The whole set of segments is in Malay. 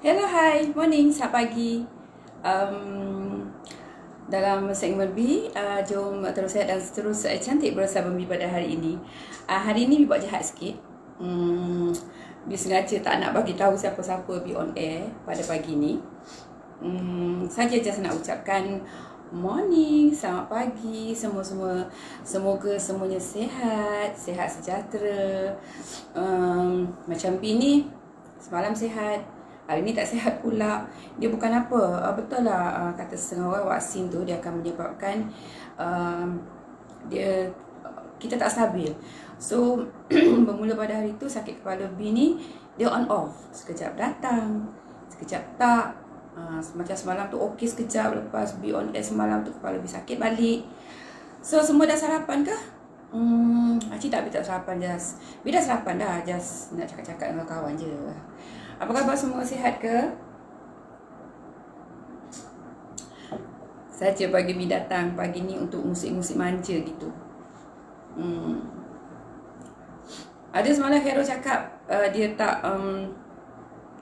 Hello, hi, morning, selamat pagi. Dalam segmen B, jom terus sihat dan terus cantik bersama B pada hari ini. Hari ini B buat jahat sikit. B sengaja tak nak bagi tahu siapa-siapa B on air pada pagi ni. Saja just nak ucapkan morning, selamat pagi semua-semua. Semoga semuanya sihat sejahtera. Macam B ni semalam sihat, hari ni tak sihat pula. Dia bukan apa, betul lah kata setengah orang vaksin tu dia akan menyebabkan kita tak stabil. So bermula pada hari tu sakit kepala B ni dia on off, sekejap datang, sekejap tak. Macam semalam tu okey sekejap, lepas B on air semalam tu kepala B sakit balik. So semua dah sarapan ke? Actually tak sarapan, just B dah sarapan dah, just nak cakap-cakap dengan kawan je. Apa khabar semua, sihat ke? Saja pagi B datang pagi ni untuk musik-musik manja gitu. Ada semalam Hero cakap dia tak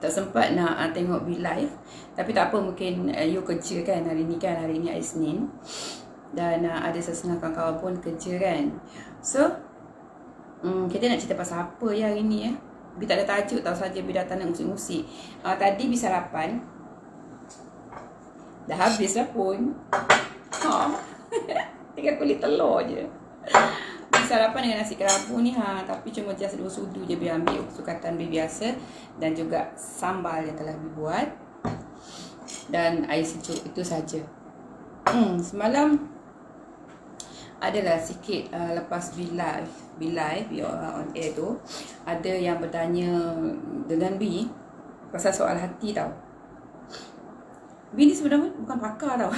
sempat nak tengok B live. Tapi tak apa, mungkin you kerja kan hari ni hari Isnin. Dan ada setengah kawan-kawan pun kerja kan. So kita nak cerita pasal apa ya hari ni ya. B tak ada tajuk tau, saja B datang nak musik-musik. Tadi B sarapan, dah habis lah pun. Tinggal kulit telur je. B sarapan dengan nasi kerabu ni tapi cuma just 2 sudu je B ambil, sukatan B biasa. Dan juga sambal yang telah B buat. Dan air sejuk, itu saja. Semalam adalah sikit lepas B live on air tu, ada yang bertanya dengan B pasal soal hati tau. B ni sebenarnya bukan pakar tau.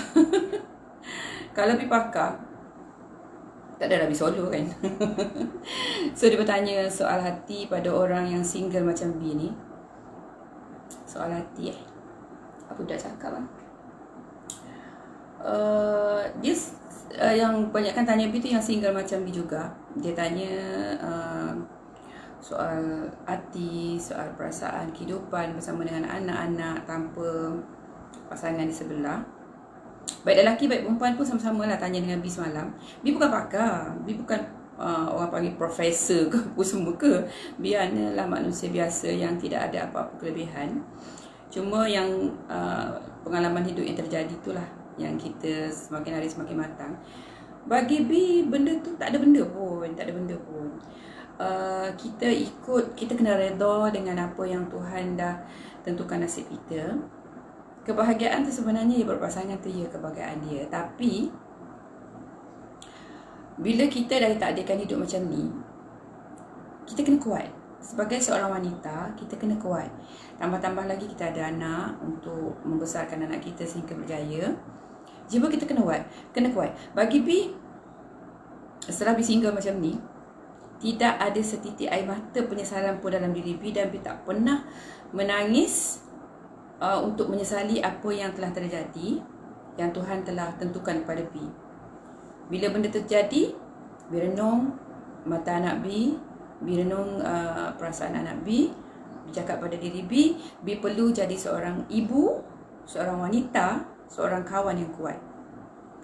Kalau B pakar, tak adalah B solo kan. So dia bertanya soal hati pada orang yang single macam B ni. Soal hati apa dah cakap lah. Dia yang banyakkan tanya B tu yang single macam B juga. Dia tanya soal hati, soal perasaan, kehidupan bersama dengan anak-anak tanpa pasangan di sebelah. Baik lelaki baik perempuan pun sama-sama lah tanya dengan B semalam. B bukan pakar, B bukan orang panggil profesor ke apa semua ke. B hanyalah manusia biasa yang tidak ada apa-apa kelebihan. Cuma yang pengalaman hidup yang terjadi itulah yang kita semakin hari semakin matang. Bagi B, benda tu tak ada benda pun. Kita kena redha dengan apa yang Tuhan dah tentukan nasib kita. Kebahagiaan tu sebenarnya berpasangan tu ya kebahagiaan dia. Tapi bila kita dah ditakdirkan hidup macam ni, kita kena kuat. Sebagai seorang wanita, kita kena kuat. Tambah-tambah lagi kita ada anak untuk membesarkan anak kita sehingga berjaya. Jiwa kita kena kuat. Bagi B, setelah B single macam ni, tidak ada setitik air mata penyesalan pun dalam diri B. Dan B tak pernah menangis untuk menyesali apa yang telah terjadi, yang Tuhan telah tentukan kepada B. Bila benda terjadi, B renung mata anak B, B renung perasaan anak B. B cakap pada diri B, B perlu jadi seorang ibu, seorang wanita, seorang kawan yang kuat.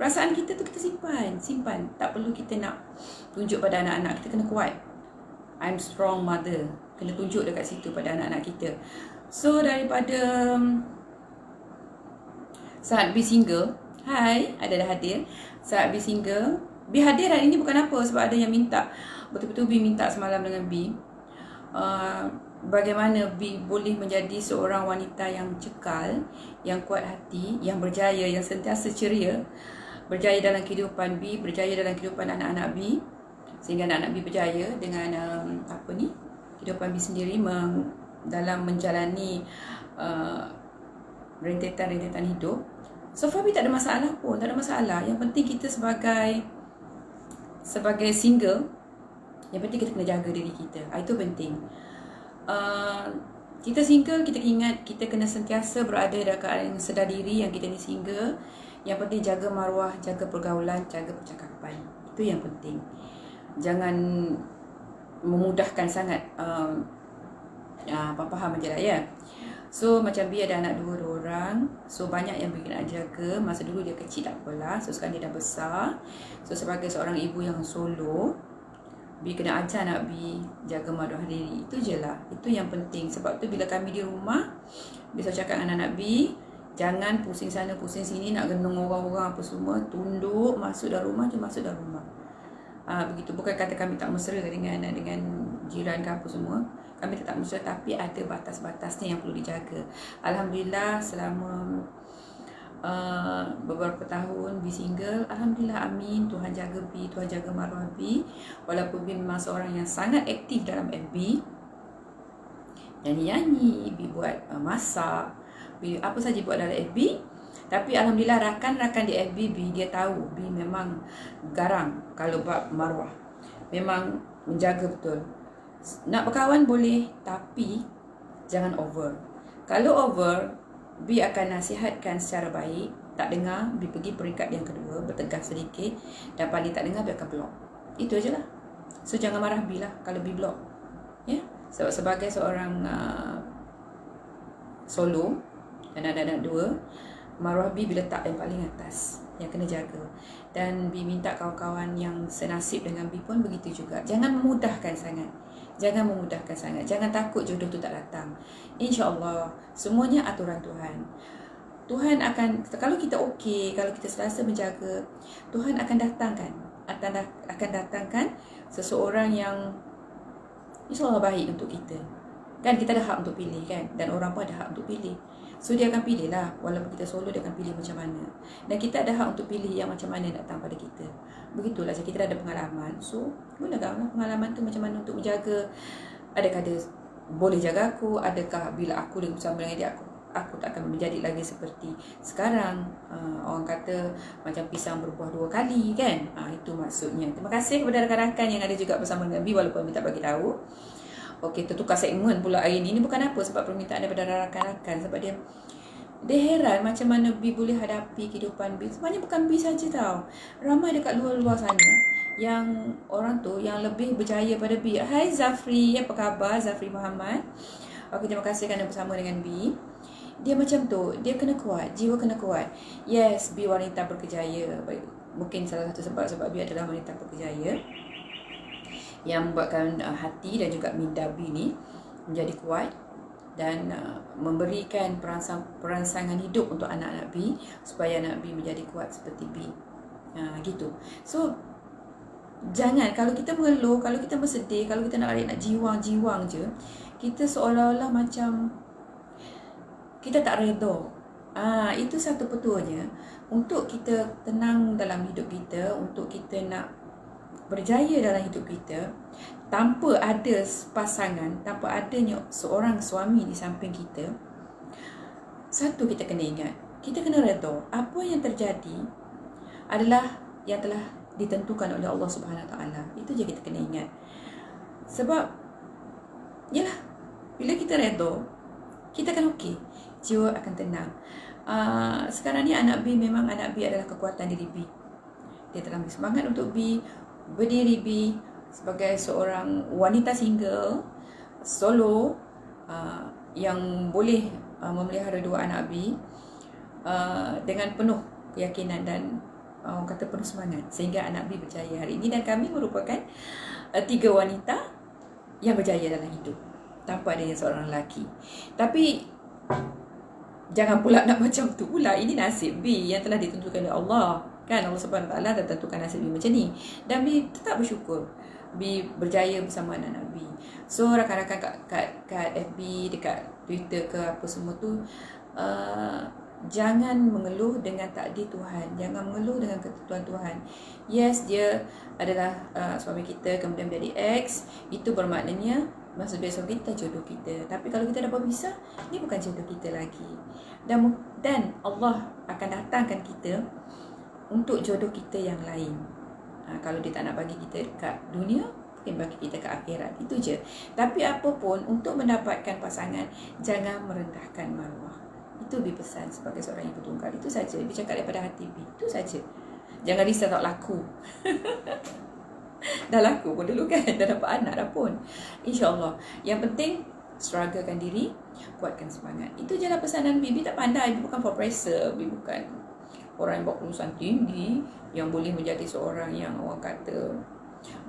Perasaan kita tu kita simpan. Tak perlu kita nak tunjuk pada anak-anak. Kita kena kuat. I'm strong mother. Kena tunjuk dekat situ pada anak-anak kita. So daripada saat B single, hai, ada dah hadir. Saat B single, B hadir hari ni bukan apa, sebab ada yang minta. Betul-betul B minta semalam dengan B, bagaimana B boleh menjadi seorang wanita yang cekal, yang kuat hati, yang berjaya, yang sentiasa ceria, berjaya dalam kehidupan B, berjaya dalam kehidupan anak-anak B, sehingga anak-anak B berjaya dengan kehidupan B sendiri dalam menjalani rentetan hidup. So far B tak ada masalah pun, tak ada masalah. Yang penting kita sebagai single, yang penting kita kena jaga diri kita. Itu penting. Kita single, kita ingat kita kena sentiasa berada dalam keadaan yang sedar diri yang kita ni single. Yang penting jaga maruah, jaga pergaulan, jaga percakapan. Itu yang penting. Jangan memudahkan sangat. Faham je lah ya. So macam Bi ada anak dua orang. So banyak yang Bi nak jaga. Masa dulu dia kecil tak apalah. So sekarang dia dah besar. So sebagai seorang ibu yang solo, Bi kena ajar anak Bi jaga maruah diri. Itu je lah. Itu yang penting. Sebab tu bila kami di rumah, Bi selalu cakap dengan anak Bi, jangan pusing sana pusing sini nak gendong orang-orang apa semua. Tunduk, masuk dalam rumah je, masuk dalam rumah. Begitu. Bukan kata kami tak mesra dengan jiran ke apa semua. Kami tetap mesra, tapi ada batas-batasnya yang perlu dijaga. Alhamdulillah selama beberapa tahun Bi single, Alhamdulillah, amin, Tuhan jaga Bi, Tuhan jaga maruah Bi. Walaupun Bi memang seorang yang sangat aktif dalam FB, nyanyi-nyanyi, Bi buat masak, Bi apa saja buat dalam FB. Tapi Alhamdulillah rakan-rakan di FB Bi, dia tahu Bi memang garang kalau bab maruah, memang menjaga betul. Nak berkawan boleh, tapi jangan over. Kalau over, Bi akan nasihatkan secara baik. Tak dengar, Bi pergi peringkat yang kedua, bertegas sedikit. Dan paling tak dengar, Bi akan block. Itu je lah. So jangan marah Bi lah kalau Bi block, ya. Sebab sebagai seorang solo dan ada anak dua, maruah Bi letak yang paling atas, yang kena jaga. Dan Bi minta kawan-kawan yang senasib dengan Bi pun begitu juga. Jangan memudahkan sangat. Jangan memudahkan sangat. Jangan takut jodoh tu tak datang. InsyaAllah, semuanya aturan Tuhan. Tuhan akan, kalau kita okey, kalau kita selesa menjaga, Tuhan akan datangkan seseorang yang InsyaAllah baik untuk kita. Kan kita ada hak untuk pilih kan, dan orang pun ada hak untuk pilih. So dia akan pilih lah. Walaupun kita solo, dia akan pilih macam mana. Dan kita ada hak untuk pilih yang macam mana datang pada kita. Begitulah, kita dah ada pengalaman. So gunakanlah pengalaman tu macam mana untuk menjaga. Adakah dia boleh jaga aku? Adakah bila aku bersama dengan dia, aku tak akan menjadi lagi seperti sekarang. Orang kata macam pisang berbuah dua kali kan. Itu maksudnya. Terima kasih kepada rakan-rakan yang ada juga bersama dengan Bi, walaupun Bi tak bagi tahu. Okey, tertukar segmen pula hari ni. Ini bukan apa, sebab permintaan daripada rakan-rakan. Sebab dia heran macam mana Bi boleh hadapi kehidupan Bi. Sebenarnya bukan Bi saja tau. Ramai dekat luar-luar sana yang orang tu yang lebih berjaya pada Bi. Hai Zafri, apa khabar? Zafri Muhammad. Okey, terima kasih kerana bersama dengan Bi. Dia macam tu, dia kena kuat, jiwa kena kuat. Yes, Bi wanita berkejaya. Mungkin salah satu sebab Bi adalah wanita berkejaya yang membuatkan hati dan juga minda Bi ni menjadi kuat dan memberikan perangsangan hidup untuk anak-anak Bi supaya anak Bi menjadi kuat seperti Bi. Gitu. So jangan, kalau kita mengeluh, kalau kita bersedih, kalau kita nak jiwang-jiwang je, kita seolah-olah macam kita tak redha. Itu satu petuanya untuk kita tenang dalam hidup kita, untuk kita nak berjaya dalam hidup kita, tanpa ada pasangan, tanpa adanya seorang suami di samping kita. Satu kita kena ingat, kita kena redha apa yang terjadi adalah yang telah ditentukan oleh Allah Subhanahu Wa Taala. Itu je kita kena ingat. Sebab yalah, bila kita redha, kita akan okey, jiwa akan tenang. Sekarang ni anak Bi, memang anak Bi adalah kekuatan diri Bi. Dia telah bersemangat untuk Bi berdiri Bi sebagai seorang wanita single, solo, yang boleh memelihara dua anak Bi dengan penuh keyakinan dan orang kata penuh semangat, sehingga anak Bi berjaya hari ini. Dan kami merupakan 3 wanita yang berjaya dalam hidup tanpa adanya seorang lelaki. Tapi jangan pula nak macam tu pula. Ini nasib Bi yang telah ditentukan oleh Allah. Kan Allah Subhanahu Wa Taala dah tentukan nasib Bi macam ni. Dan Bi tetap bersyukur Bi berjaya bersama anak-anak Bi. So rakan-rakan kat FB, dekat Twitter ke apa semua tu, jangan mengeluh dengan takdir Tuhan. Jangan mengeluh dengan ketentuan Tuhan. Yes, dia adalah suami kita, kemudian menjadi ex. Itu bermaknanya maksud dia suami kita, jodoh kita. Tapi kalau kita dah berpisah, ni bukan jodoh kita lagi. Dan Allah akan datangkan kita untuk jodoh kita yang lain. Kalau dia tak nak bagi kita kat dunia, mungkin bagi kita kat akhirat. Itu je. Tapi apapun, untuk mendapatkan pasangan, jangan merendahkan maruah. Itu Bi pesan sebagai seorang ibu tunggal. Itu saja. Bi cakap daripada hati Bi. Itu saja. Jangan risau tak laku. Dah laku pun dulu kan. Dah dapat anak dah pun. InsyaAllah. Yang penting strugglekan diri, kuatkan semangat. Itu je lah pesanan Bi. Bi tak pandai, Bi bukan profesor, Bi bukan orang yang bawa kelulusan tinggi yang boleh menjadi seorang yang orang kata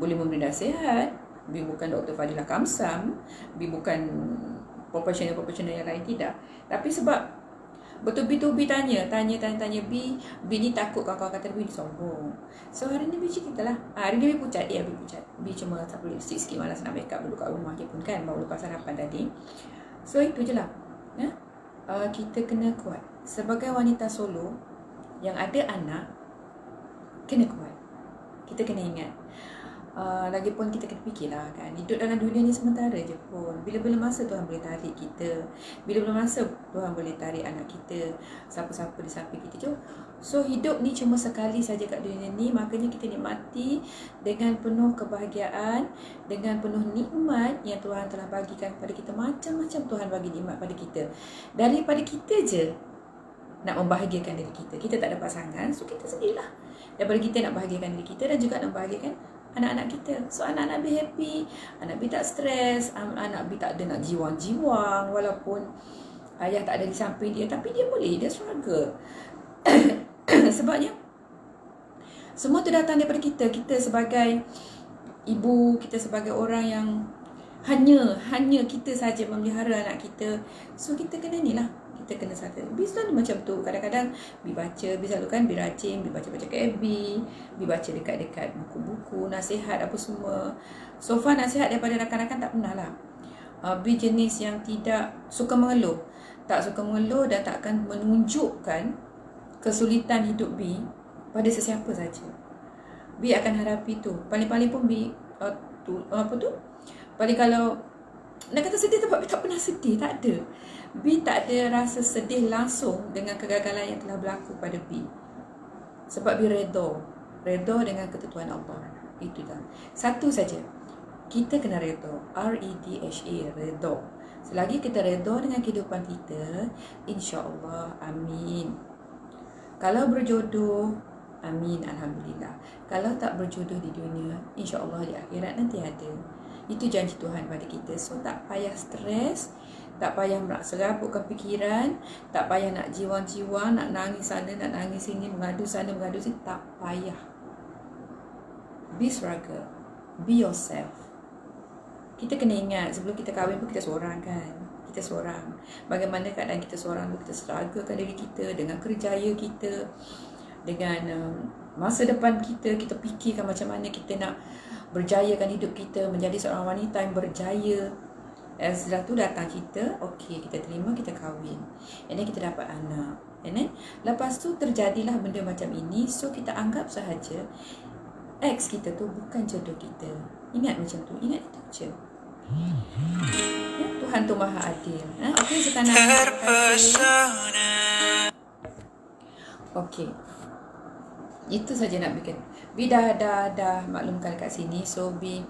boleh memberi nasihat. Bi bukan Dr. Fadilah Kamsam, Bi bukan profesional yang lain, tidak. Tapi sebab bertubi-tubi tanya Bi ni takut kawan-kawan kata Bi ni sombong. So hari ni Bi cerita lah. Hari ni Bi pucat. Bi pucat. Bi cuma tak boleh lipstick sikit, malas nak make up dulu kat rumah je pun kan, baru lepas sarapan tadi. So itu je lah. Kita kena kuat. Sebagai wanita solo yang ada anak, kena kuat. Kita kena ingat. Lagipun kita kena fikirlah kan, hidup dalam dunia ni sementara je pun. Bila-bila masa Tuhan boleh tarik kita, bila-bila masa Tuhan boleh tarik anak kita, siapa-siapa di samping kita je. So hidup ni cuma sekali saja kat dunia ni, makanya kita nikmati dengan penuh kebahagiaan, dengan penuh nikmat yang Tuhan telah bagikan kepada kita. Macam-macam Tuhan bagi nikmat pada kita. Daripada kita je nak membahagiakan diri kita. Kita tak ada pasangan, so kita sendirilah. Daripada kita nak bahagiakan diri kita dan juga nak bahagiakan anak-anak kita. So anak-anak Bi happy, anak Bi tak stres, anak Bi tak ada nak jiwang-jiwang, walaupun ayah tak ada di samping dia, tapi dia struggle. Sebabnya semua tu datang daripada kita. Kita sebagai ibu, kita sebagai orang yang hanya kita saja memelihara anak kita. So kita kena ni lah, kita kena sadar. Bi selalu macam tu. Kadang-kadang Bi baca, Bi selalu kan Bi rajin, Bi baca-baca ke FB, Bi baca dekat-dekat buku-buku, nasihat apa semua. So far nasihat daripada rakan-rakan tak pernah lah. Bi jenis yang tidak suka mengeluh. Tak suka mengeluh dan tak akan menunjukkan kesulitan hidup Bi pada sesiapa saja. Bi akan hadapi tu. Paling-paling pun Bi paling kalau nak kata sedih, tapi Bi tak pernah sedih, tak ada. Bi tak ada rasa sedih langsung dengan kegagalan yang telah berlaku pada Bi. Sebab Bi redha dengan ketentuan Allah. Itu dah. Satu saja. Kita kena redha. R-E-D-H-A, redha. Selagi kita redha dengan kehidupan kita, insya-Allah, amin. Kalau berjodoh, amin, alhamdulillah. Kalau tak berjodoh di dunia, insya-Allah di akhirat nanti ada. Itu janji Tuhan pada kita. So tak payah stres, tak payah nak serabutkan fikiran, tak payah nak jiwang-jiwang, nak nangis sana, nak nangis sini, mengadu sana, mengadu sini. Tak payah. Be struggle. Be yourself. Kita kena ingat, sebelum kita kahwin pun kita seorang kan. Kita seorang. Bagaimana keadaan kita seorang tu, kita strugglekan diri kita dengan kerjaya kita, dengan masa depan kita. Kita fikirkan macam mana kita nak berjayakan hidup kita, menjadi seorang wanita yang berjaya. Setelah tu datang kita, okey, kita terima, kita kahwin, and then kita dapat anak, and then lepas tu terjadilah benda macam ini. So kita anggap sahaja ex kita tu bukan jodoh kita. Ingat macam tu, ingat itu je. Ya, Tuhan tu maha adil. Okey, sekarang okey, itu saja nak bikin. Bi dah maklumkan kat sini. So Bi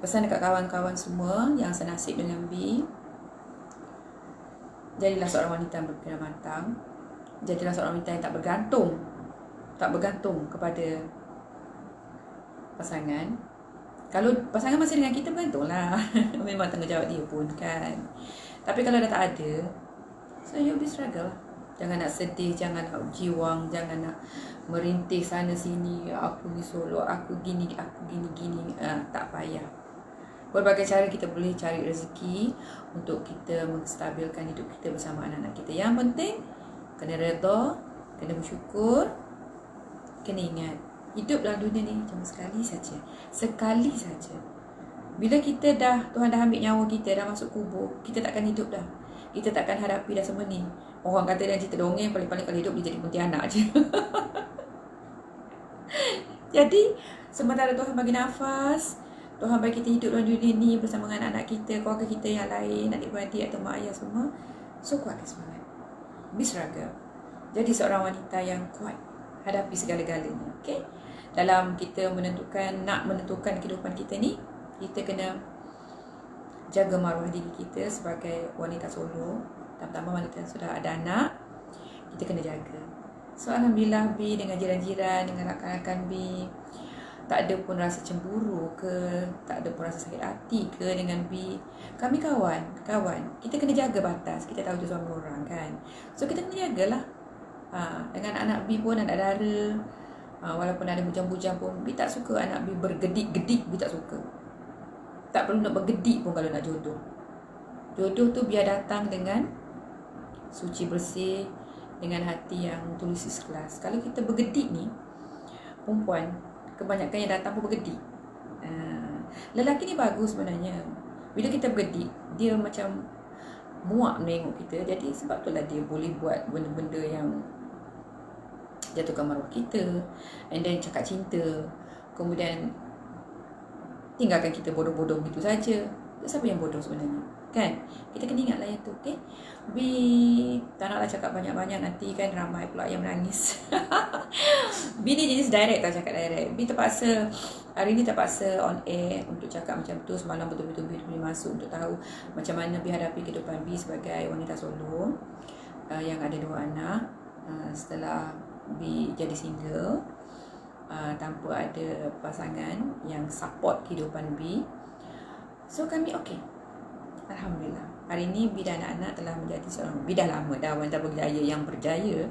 pesan dekat kawan-kawan semua yang senasib dengan Bi, jadilah seorang wanita yang berfikir matang. Jadilah seorang wanita yang tak bergantung kepada pasangan. Kalau pasangan masih dengan kita, bergantunglah. Memang tanggungjawab dia pun kan. Tapi kalau dah tak ada, so you'll be struggle. Jangan nak sedih, jangan nak jiwang, jangan nak merintih sana sini. Aku ni solo, aku gini. Tak payah. Berbagai cara kita boleh cari rezeki untuk kita menstabilkan hidup kita bersama anak-anak kita. Yang penting, kena redha, kena bersyukur, kena ingat, hidup dalam dunia ni cuma sekali saja. Sekali saja. Bila kita Tuhan dah ambil nyawa kita, dah masuk kubur, kita takkan hidup dah. Kita takkan hadapi dah semua ni. Orang kata dalam cerita dongeng, paling-paling kalau hidup dia jadi pontianak je. Jadi, sementara Tuhan bagi nafas, Tuhan bagi kita hidup dalam dunia ni bersama dengan anak-anak kita, keluarga kita yang lain, adik-beradik atau mak ayah semua. So, kuatkan semangat. Be struggle. Jadi seorang wanita yang kuat hadapi segala-galanya. Okay? Dalam kita nak menentukan kehidupan kita ni, kita kena jaga maruah diri kita sebagai wanita solo. Tambah-tambah wanita yang sudah ada anak, kita kena jaga. So, alhamdulillah Bi dengan jiran-jiran, dengan rakan-rakan Bi, Tak ada pun rasa cemburu ke, tak ada pun rasa sakit hati ke dengan B. Kami kawan. Kita kena jaga batas. Kita tahu tu suami orang kan. So kita kena jagalah. Dengan anak B pun, anak dara, walaupun ada bujang-bujang pun, B tak suka anak B bergedik-gedik. B tak suka. Tak perlu nak bergedik pun kalau nak jodoh. Jodoh tu biar datang dengan suci bersih, dengan hati yang tulus ikhlas. Kalau kita bergedik ni, perempuan kebanyakan yang datang pun bergedik. Lelaki ni bagus sebenarnya. Bila kita bergedik, dia macam muak menengok kita. Jadi sebab itulah dia boleh buat benda-benda yang jatuhkan maruah kita, and then cakap cinta, kemudian tinggalkan kita bodoh-bodoh begitu saja. Siapa yang bodoh sebenarnya? Kan? Kita kena ingatlah yang tu, okay? B, tak naklah cakap banyak-banyak, nanti kan ramai pula yang menangis. B ni jenis direct, tak cakap direct. B terpaksa, hari ni terpaksa on air untuk cakap macam tu. Semalam betul-betul B boleh masuk untuk tahu macam mana B hadapi kehidupan B sebagai wanita solo yang ada 2 anak. Setelah B jadi single, tanpa ada pasangan yang support kehidupan B. So kami okey, alhamdulillah. Hari ini B dan anak-anak telah menjadi seorang, B dah lama dah wanita berjaya yang berjaya,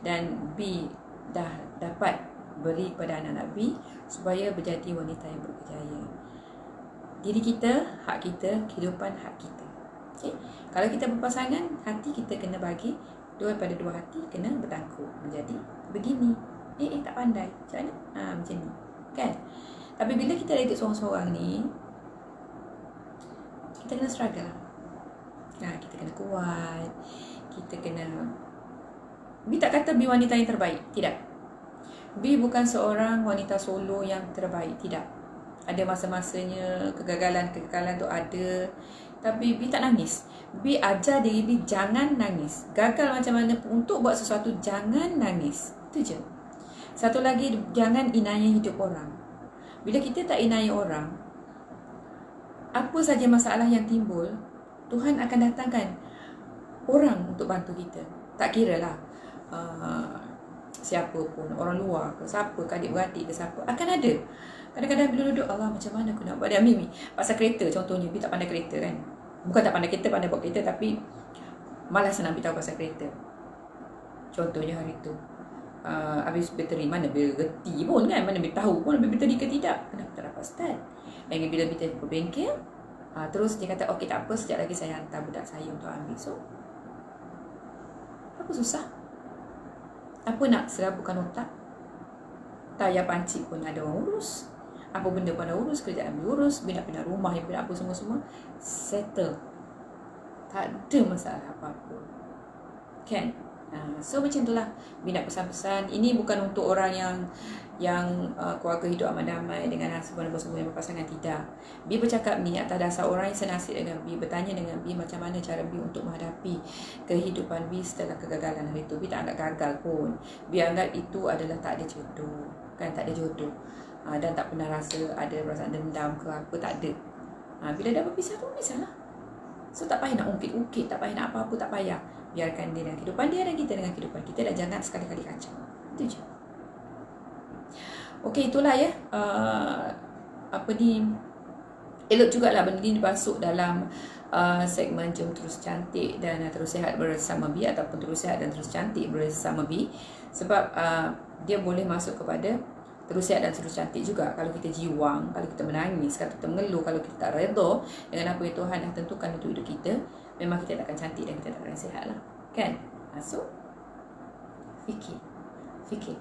dan B dah dapat beri kepada anak-anak B supaya menjadi wanita yang berjaya. Diri kita, hak kita, kehidupan hak kita. Okay? Kalau kita berpasangan, hati kita kena bagi, daripada 2 hati kena bertangkuk menjadi begini. Tak pandai. Macam mana? Macam ni. Kan? Tapi bila kita hidup seorang-seorang ni, kita kena struggle. Kita kena kuat. Kita kena... B tak kata B wanita yang terbaik. Tidak. B bukan seorang wanita solo yang terbaik. Tidak. Ada masa-masanya, kegagalan tu ada. Tapi B tak nangis. B ajar diri B jangan nangis. Gagal macam mana pun, untuk buat sesuatu jangan nangis. Itu je. Satu lagi, jangan inai hidup orang. Bila kita tak inai orang, apa saja masalah yang timbul, Tuhan akan datangkan orang untuk bantu kita. Tak kira lah siapa pun, orang luar ke, siapa ke, adik-beradik ke, siapa, akan ada. Kadang-kadang bila duduk, Allah macam mana aku nak buat dia. Mimi, pasal kereta contohnya, B tak pandai kereta kan. Bukan tak pandai kereta, pandai buat kereta, tapi malas nak beritahu pasal kereta. Contohnya hari tu, habis bateri, mana bila reti pun kan, mana bila tahu pun habis bateri ke tidak, kenapa tak dapat start. Dan bila kita pergi bengkel, terus dia kata okey tak apa, sekejap lagi saya hantar budak saya untuk ambil. So apa susah? Apa nak serabukan otak? Tayar pancik pun ada orang urus, apa benda pun ada urus, kerjaan ambil urus, bila nak pindah rumah, bila apa semua-semua settle. Tak ada masalah apa-apa, kan? So macam itulah B nak pesan-pesan. Ini bukan untuk orang yang keluarga hidup aman damai dengan husband semua yang berpasangan, tidak. B bercakap ni atas dasar orang yang senasib dengan B, bertanya dengan B macam mana cara B untuk menghadapi kehidupan B setelah kegagalan hari itu. B tak anggap gagal pun. B anggap itu adalah tak ada jodoh, kan, tak ada jodoh. Dan tak pernah rasa ada perasaan dendam ke apa, tak ada. Bila dah berpisah tu, berpisahlah. So tak payah nak ungkit-ungkit, tak payah nak apa-apa, tak payah. Biarkan dia dengan kehidupan dia dan kita dengan kehidupan kita, dan jangan sekali-kali kacau. Itu je. Okey, itulah ya. Elok jugalah benda ni masuk dalam segmen Jom Terus Cantik dan Terus Sihat bersama B, ataupun Terus Sihat dan Terus Cantik bersama B. Sebab dia boleh masuk kepada Terus Sihat dan Terus Cantik juga. Kalau kita jiwang, kalau kita menangis, kalau kita mengeluh, kalau kita tak redha dengan apa yang Tuhan dah tentukan untuk hidup kita, memang kita tak akan cantik dan kita tak akan sihat lah, kan? So fikir.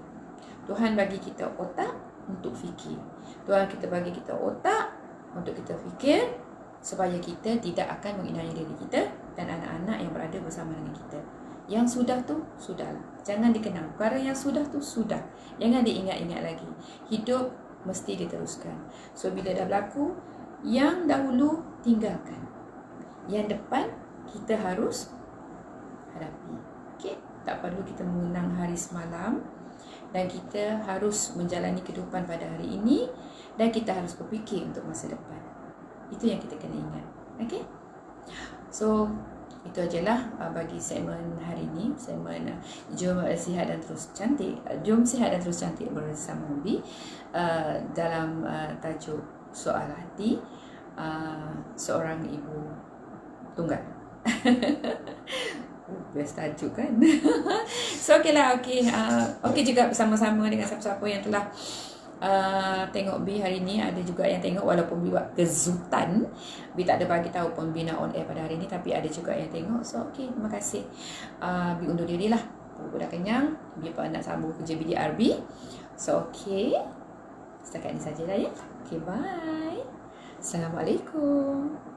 Tuhan bagi kita otak untuk fikir. Tuhan kita bagi kita otak untuk kita fikir, supaya kita tidak akan menginai diri kita dan anak-anak yang berada bersama dengan kita. Yang sudah tu, sudahlah. Jangan dikenang. Perkara yang sudah tu, sudah. Jangan diingat-ingat lagi. Hidup mesti diteruskan. So, bila dah berlaku, yang dahulu tinggalkan. Yang depan, kita harus hadapi. Okay? Tak perlu kita mengenang hari semalam. Dan kita harus menjalani kehidupan pada hari ini. Dan kita harus berfikir untuk masa depan. Itu yang kita kena ingat. Okay? So, Itu ajalah bagi segmen hari ini, segmen Jom Sihat dan Terus Cantik. Jom Sihat dan Terus Cantik bersama Ubi dalam tajuk Soal Hati Seorang Ibu Tunggal. Best tajuk kan. So okey lah, okey juga bersama-sama dengan siapa-siapa yang telah tengok Bi hari ni. Ada juga yang tengok walaupun Bi buat kezutan, Bi tak ada bagi tahu pun Bi nak on air pada hari ni, tapi ada juga yang tengok. So okey, terima kasih. Bi undur diri lah, perut dah kenyang. Bi nak sambung kerja BDRB. So okey, setakat ni sajalah ya. Okey, bye. Assalamualaikum.